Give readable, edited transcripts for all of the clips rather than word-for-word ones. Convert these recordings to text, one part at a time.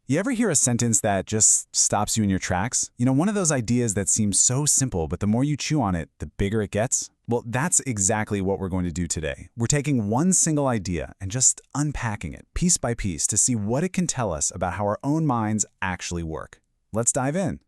You ever hear a sentence that just stops you in your tracks? One of those ideas that seems so simple, but the more you chew on it, the bigger it gets? Well, that's exactly what we're going to do today. We're taking one single idea and just unpacking it piece by piece to see what it can tell us about how our own minds actually work. Let's dive in.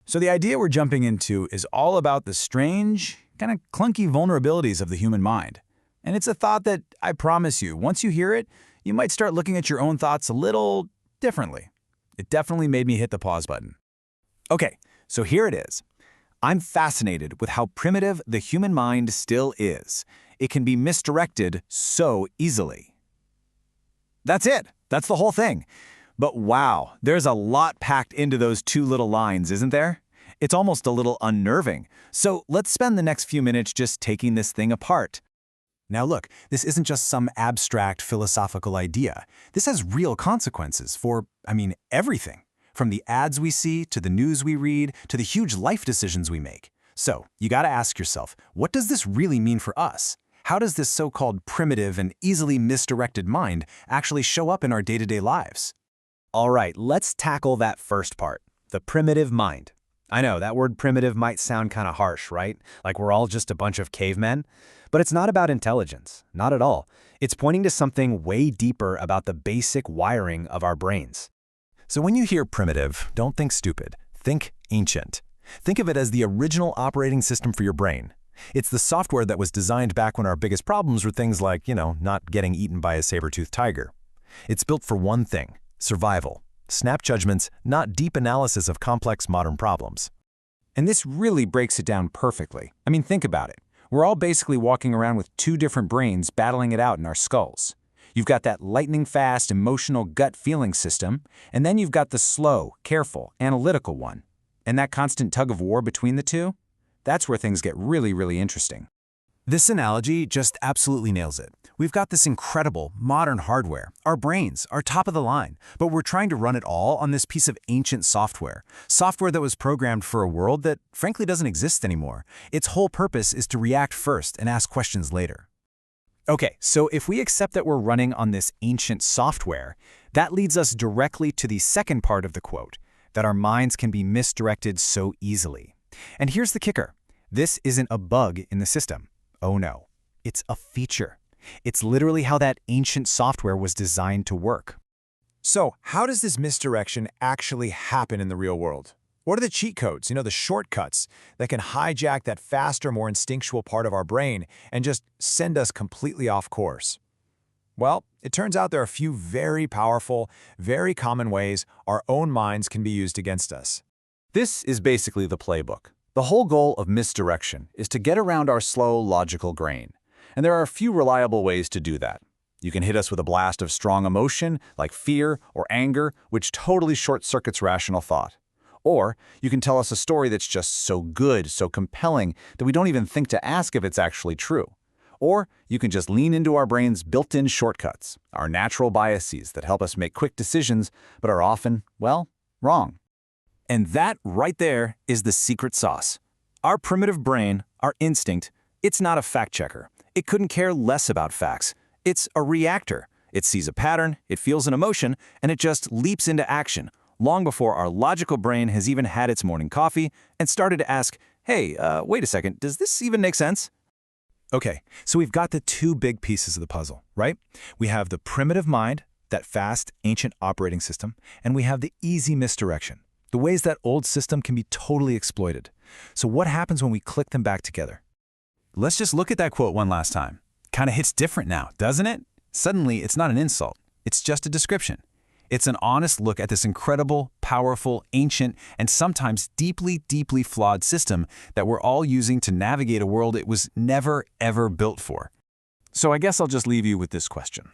So the idea we're jumping into is all about the strange, kind of clunky vulnerabilities of the human mind. And it's a thought that, I promise you, once you hear it, you might start looking at your own thoughts a little differently. It definitely made me hit the pause button. Okay, so here it is. I'm fascinated with how primitive the human mind still is. It can be misdirected so easily. That's it. That's the whole thing. But wow, there's a lot packed into those two little lines, isn't there? It's almost a little unnerving. So let's spend the next few minutes just taking this thing apart. Now look, this isn't just some abstract philosophical idea. This has real consequences for, everything. From the ads we see, to the news we read, to the huge life decisions we make. So, you gotta ask yourself, what does this really mean for us? How does this so-called primitive and easily misdirected mind actually show up in our day-to-day lives? All right, let's tackle that first part, the primitive mind. I know, that word primitive might sound kind of harsh, right? Like we're all just a bunch of cavemen. But it's not about intelligence, not at all. It's pointing to something way deeper about the basic wiring of our brains. So when you hear primitive, don't think stupid. Think ancient. Think of it as the original operating system for your brain. It's the software that was designed back when our biggest problems were things like, not getting eaten by a saber-toothed tiger. It's built for one thing, survival. Snap judgments, not deep analysis of complex modern problems. And this really breaks it down perfectly. Think about it. We're all basically walking around with two different brains battling it out in our skulls. You've got that lightning-fast, emotional gut feeling system, and then you've got the slow, careful, analytical one. And that constant tug-of-war between the two? That's where things get really, really interesting. This analogy just absolutely nails it. We've got this incredible, modern hardware, our brains, our top of the line, but we're trying to run it all on this piece of ancient software that was programmed for a world that frankly doesn't exist anymore. Its whole purpose is to react first and ask questions later. Okay, so if we accept that we're running on this ancient software, that leads us directly to the second part of the quote, that our minds can be misdirected so easily. And here's the kicker. This isn't a bug in the system. Oh no, it's a feature. It's literally how that ancient software was designed to work. So, how does this misdirection actually happen in the real world? What are the cheat codes, the shortcuts that can hijack that faster, more instinctual part of our brain and just send us completely off course? Well, it turns out there are a few very powerful, very common ways our own minds can be used against us. This is basically the playbook. The whole goal of misdirection is to get around our slow, logical brain. And there are a few reliable ways to do that. You can hit us with a blast of strong emotion, like fear or anger, which totally short-circuits rational thought. Or you can tell us a story that's just so good, so compelling, that we don't even think to ask if it's actually true. Or you can just lean into our brain's built-in shortcuts, our natural biases that help us make quick decisions, but are often, wrong. And that right there is the secret sauce. Our primitive brain, our instinct, it's not a fact-checker. It couldn't care less about facts. It's a reactor. It sees a pattern, it feels an emotion, and it just leaps into action, long before our logical brain has even had its morning coffee and started to ask, hey, wait a second, does this even make sense? Okay, so we've got the two big pieces of the puzzle, right? We have the primitive mind, that fast, ancient operating system, and we have the easy misdirection, the ways that old system can be totally exploited. So what happens when we click them back together? Let's just look at that quote one last time. Kind of hits different now, doesn't it? Suddenly, it's not an insult. It's just a description. It's an honest look at this incredible, powerful, ancient, and sometimes deeply, deeply flawed system that we're all using to navigate a world it was never, ever built for. So I guess I'll just leave you with this question.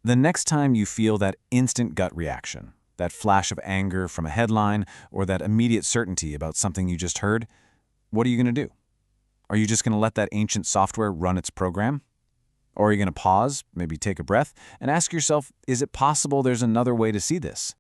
The next time you feel that instant gut reaction, that flash of anger from a headline, or that immediate certainty about something you just heard, what are you going to do? Are you just going to let that ancient software run its program? Or are you going to pause, maybe take a breath, and ask yourself, is it possible there's another way to see this?